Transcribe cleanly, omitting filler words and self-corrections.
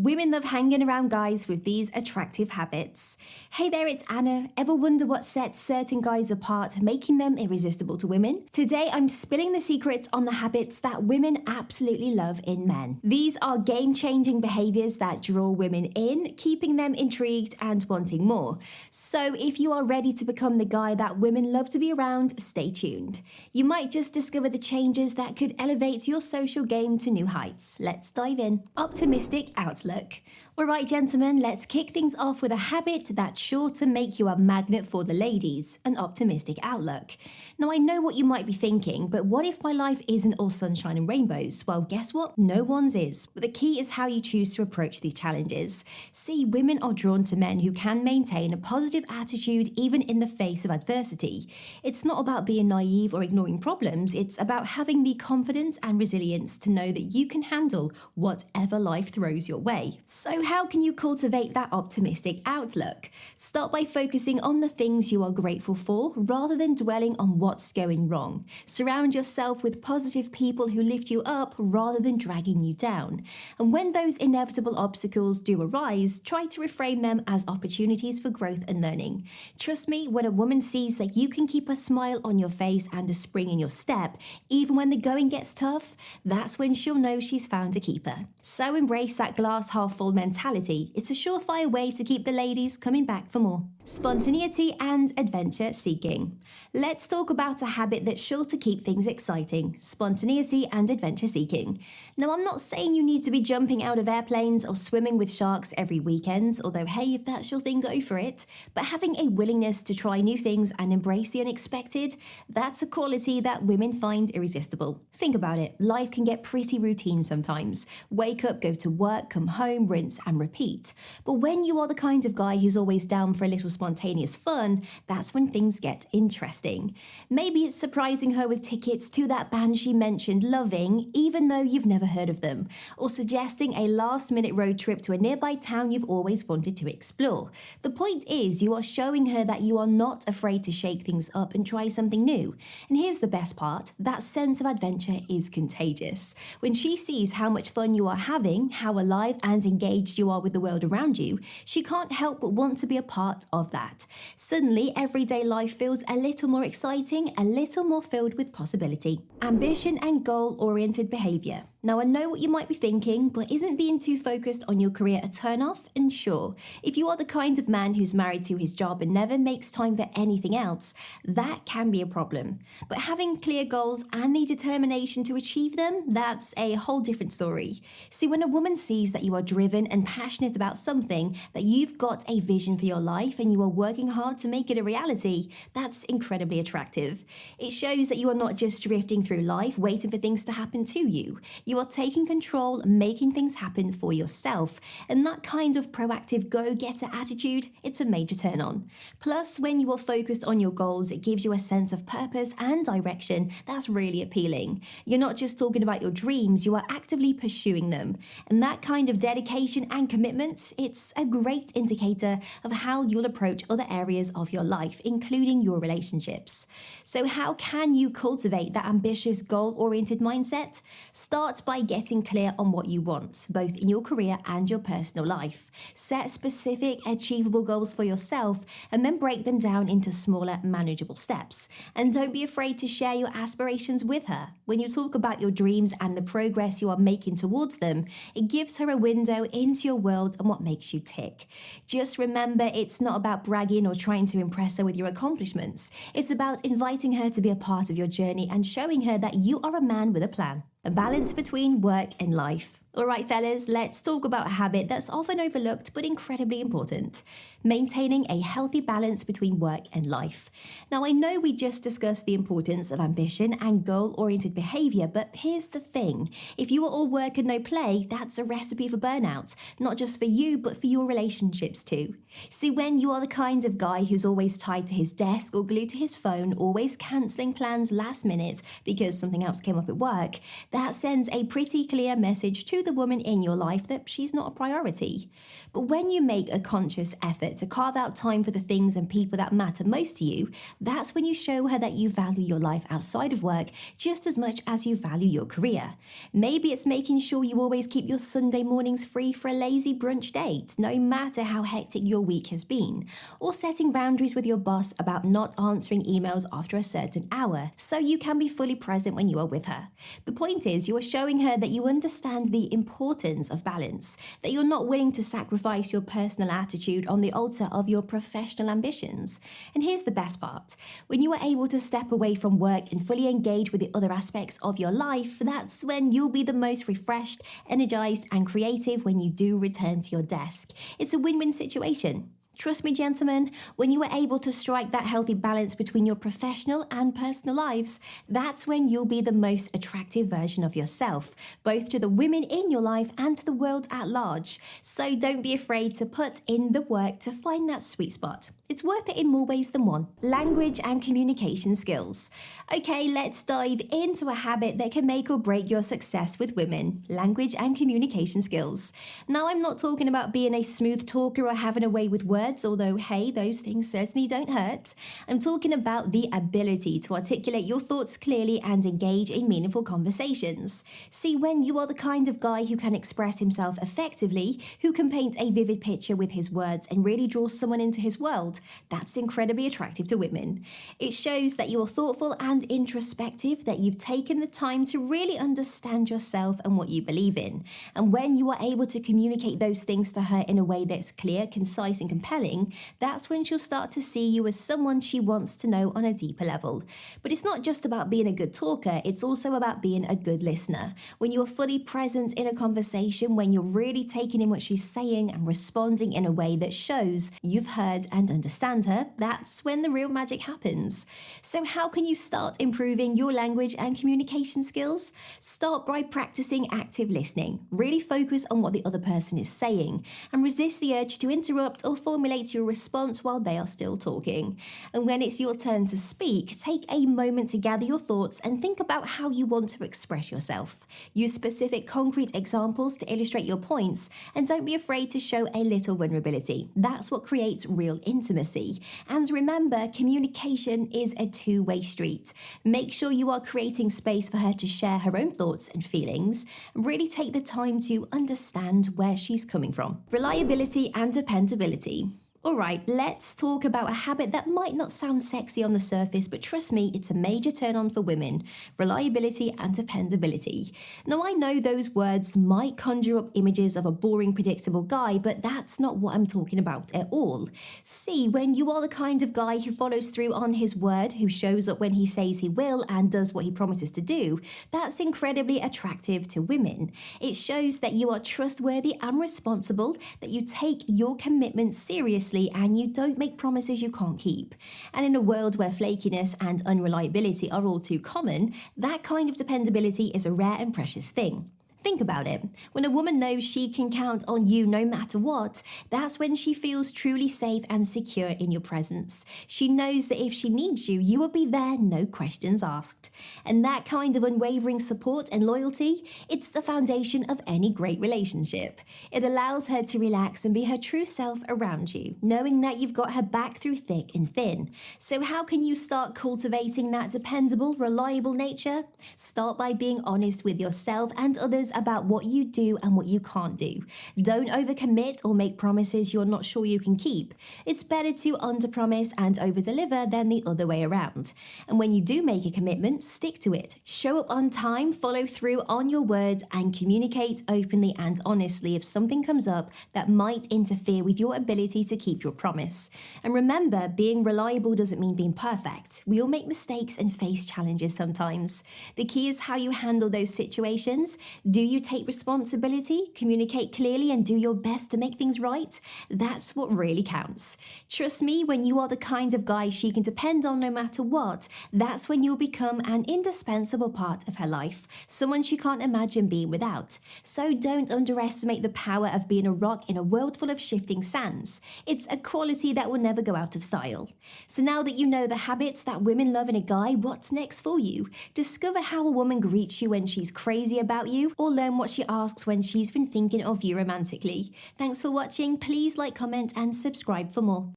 Women love hanging around guys with these attractive habits. Hey there, it's Anna. Ever wonder what sets certain guys apart, making them irresistible to women? Today, I'm spilling the secrets on the habits that women absolutely love in men. These are game-changing behaviors that draw women in, keeping them intrigued and wanting more. So if you are ready to become the guy that women love to be around, stay tuned. You might just discover the changes that could elevate your social game to new heights. Let's dive in. Optimistic outlook. Alright gentlemen, let's kick things off with a habit that's sure to make you a magnet for the ladies, an optimistic outlook. Now I know what you might be thinking, but what if my life isn't all sunshine and rainbows? Well, guess what? No one's is. But the key is how you choose to approach these challenges. See, women are drawn to men who can maintain a positive attitude even in the face of adversity. It's not about being naive or ignoring problems, it's about having the confidence and resilience to know that you can handle whatever life throws your way. So how can you cultivate that optimistic outlook? Start by focusing on the things you are grateful for rather than dwelling on what's going wrong. Surround yourself with positive people who lift you up rather than dragging you down. And when those inevitable obstacles do arise, try to reframe them as opportunities for growth and learning. Trust me, when a woman sees that you can keep a smile on your face and a spring in your step, even when the going gets tough, that's when she'll know she's found a keeper. So embrace that glass half full mentality. It's a surefire way to keep the ladies coming back for more. Spontaneity and adventure seeking. Let's talk about a habit that's sure to keep things exciting: spontaneity and adventure seeking. Now, I'm not saying you need to be jumping out of airplanes or swimming with sharks every weekend, although hey, if that's your thing, go for it. But having a willingness to try new things and embrace the unexpected, that's a quality that women find irresistible. Think about it, life can get pretty routine sometimes. Wake up, go to work, come home, rinse and repeat. But when you are the kind of guy who's always down for a little spontaneous fun, that's when things get interesting. Maybe it's surprising her with tickets to that band she mentioned loving, even though you've never heard of them, or suggesting a last-minute road trip to a nearby town you've always wanted to explore. The point is, you are showing her that you are not afraid to shake things up and try something new. And here's the best part, that sense of adventure is contagious. When she sees how much fun you are having, how alive and engaged you are with the world around you, she can't help but want to be a part of that. Suddenly, everyday life feels a little more exciting, a little more filled with possibility. Ambition and goal-oriented behavior. Now, I know what you might be thinking, but isn't being too focused on your career a turn-off? And sure, if you are the kind of man who's married to his job and never makes time for anything else, that can be a problem. But having clear goals and the determination to achieve them, that's a whole different story. See, when a woman sees that you are driven and passionate about something, that you've got a vision for your life and you are working hard to make it a reality, that's incredibly attractive. It shows that you are not just drifting through life, waiting for things to happen to you. You are taking control, making things happen for yourself. And that kind of proactive go-getter attitude, it's a major turn on. Plus, when you are focused on your goals, it gives you a sense of purpose and direction that's really appealing. You're not just talking about your dreams, you are actively pursuing them. And that kind of dedication and commitment, it's a great indicator of how you'll approach other areas of your life, including your relationships. So how can you cultivate that ambitious, goal-oriented mindset? Start by getting clear on what you want, both in your career and your personal life. Set specific, achievable goals for yourself and then break them down into smaller, manageable steps. And don't be afraid to share your aspirations with her. When you talk about your dreams and the progress you are making towards them, it gives her a window into your world and what makes you tick. Just remember, it's not about bragging or trying to impress her with your accomplishments. It's about inviting her to be a part of your journey and showing her that you are a man with a plan. A balance between work and life. Alright fellas, let's talk about a habit that's often overlooked but incredibly important. Maintaining a healthy balance between work and life. Now I know we just discussed the importance of ambition and goal-oriented behavior, but here's the thing. If you are all work and no play, that's a recipe for burnout. Not just for you, but for your relationships too. See, when you are the kind of guy who's always tied to his desk or glued to his phone, always cancelling plans last minute because something else came up at work, that sends a pretty clear message to the woman in your life that she's not a priority. But when you make a conscious effort to carve out time for the things and people that matter most to you, that's when you show her that you value your life outside of work just as much as you value your career. Maybe it's making sure you always keep your Sunday mornings free for a lazy brunch date, no matter how hectic your week has been, or setting boundaries with your boss about not answering emails after a certain hour, so you can be fully present when you are with her. The point is, you are showing her that you understand the importance of balance, that you're not willing to sacrifice your personal attitude on the altar of your professional ambitions. And here's the best part. When you are able to step away from work and fully engage with the other aspects of your life, that's when you'll be the most refreshed, energized, and creative when you do return to your desk. It's a win-win situation. Trust me, gentlemen, when you are able to strike that healthy balance between your professional and personal lives, that's when you'll be the most attractive version of yourself, both to the women in your life and to the world at large. So don't be afraid to put in the work to find that sweet spot. It's worth it in more ways than one. Language and communication skills. Okay, let's dive into a habit that can make or break your success with women. Language and communication skills. Now, I'm not talking about being a smooth talker or having a way with words, although, hey, those things certainly don't hurt. I'm talking about the ability to articulate your thoughts clearly and engage in meaningful conversations. See, when you are the kind of guy who can express himself effectively, who can paint a vivid picture with his words and really draw someone into his world, that's incredibly attractive to women. It shows that you are thoughtful and introspective, that you've taken the time to really understand yourself and what you believe in. And when you are able to communicate those things to her in a way that's clear, concise, and compelling, that's when she'll start to see you as someone she wants to know on a deeper level. But it's not just about being a good talker, it's also about being a good listener. When you are fully present in a conversation, when you're really taking in what she's saying and responding in a way that shows you've heard and understand her, that's when the real magic happens. So how can you start improving your language and communication skills? Start by practicing active listening. Really focus on what the other person is saying and resist the urge to interrupt or formulate your response while they are still talking. And when it's your turn to speak, take a moment to gather your thoughts and think about how you want to express yourself. Use specific concrete examples to illustrate your points, and don't be afraid to show a little vulnerability. That's what creates real intimacy. And remember, communication is a two-way street. Make sure you are creating space for her to share her own thoughts and feelings. Really take the time to understand where she's coming from. Reliability and dependability. Alright, let's talk about a habit that might not sound sexy on the surface, but trust me, it's a major turn on for women. Reliability and dependability. Now, I know those words might conjure up images of a boring, predictable guy, but that's not what I'm talking about at all. See, when you are the kind of guy who follows through on his word, who shows up when he says he will and does what he promises to do, that's incredibly attractive to women. It shows that you are trustworthy and responsible, that you take your commitments seriously, and you don't make promises you can't keep. And in a world where flakiness and unreliability are all too common, that kind of dependability is a rare and precious thing. Think about it. When a woman knows she can count on you no matter what, that's when she feels truly safe and secure in your presence. She knows that if she needs you, you will be there, no questions asked. And that kind of unwavering support and loyalty, it's the foundation of any great relationship. It allows her to relax and be her true self around you, knowing that you've got her back through thick and thin. So how can you start cultivating that dependable, reliable nature? Start by being honest with yourself and others about what you do and what you can't do. Don't overcommit or make promises you're not sure you can keep. It's better to underpromise and overdeliver than the other way around. And when you do make a commitment, stick to it. Show up on time, follow through on your words, and communicate openly and honestly if something comes up that might interfere with your ability to keep your promise. And remember, being reliable doesn't mean being perfect. We all make mistakes and face challenges sometimes. The key is how you handle those situations. Do you take responsibility, communicate clearly, and do your best to make things right? That's what really counts. Trust me, when you are the kind of guy she can depend on no matter what, that's when you'll become an indispensable part of her life, someone she can't imagine being without. So don't underestimate the power of being a rock in a world full of shifting sands. It's a quality that will never go out of style. So now that you know the habits that women love in a guy, what's next for you? Discover how a woman greets you when she's crazy about you, or learn what she asks when she's been thinking of you romantically. Thanks for watching. Please like, comment, and subscribe for more.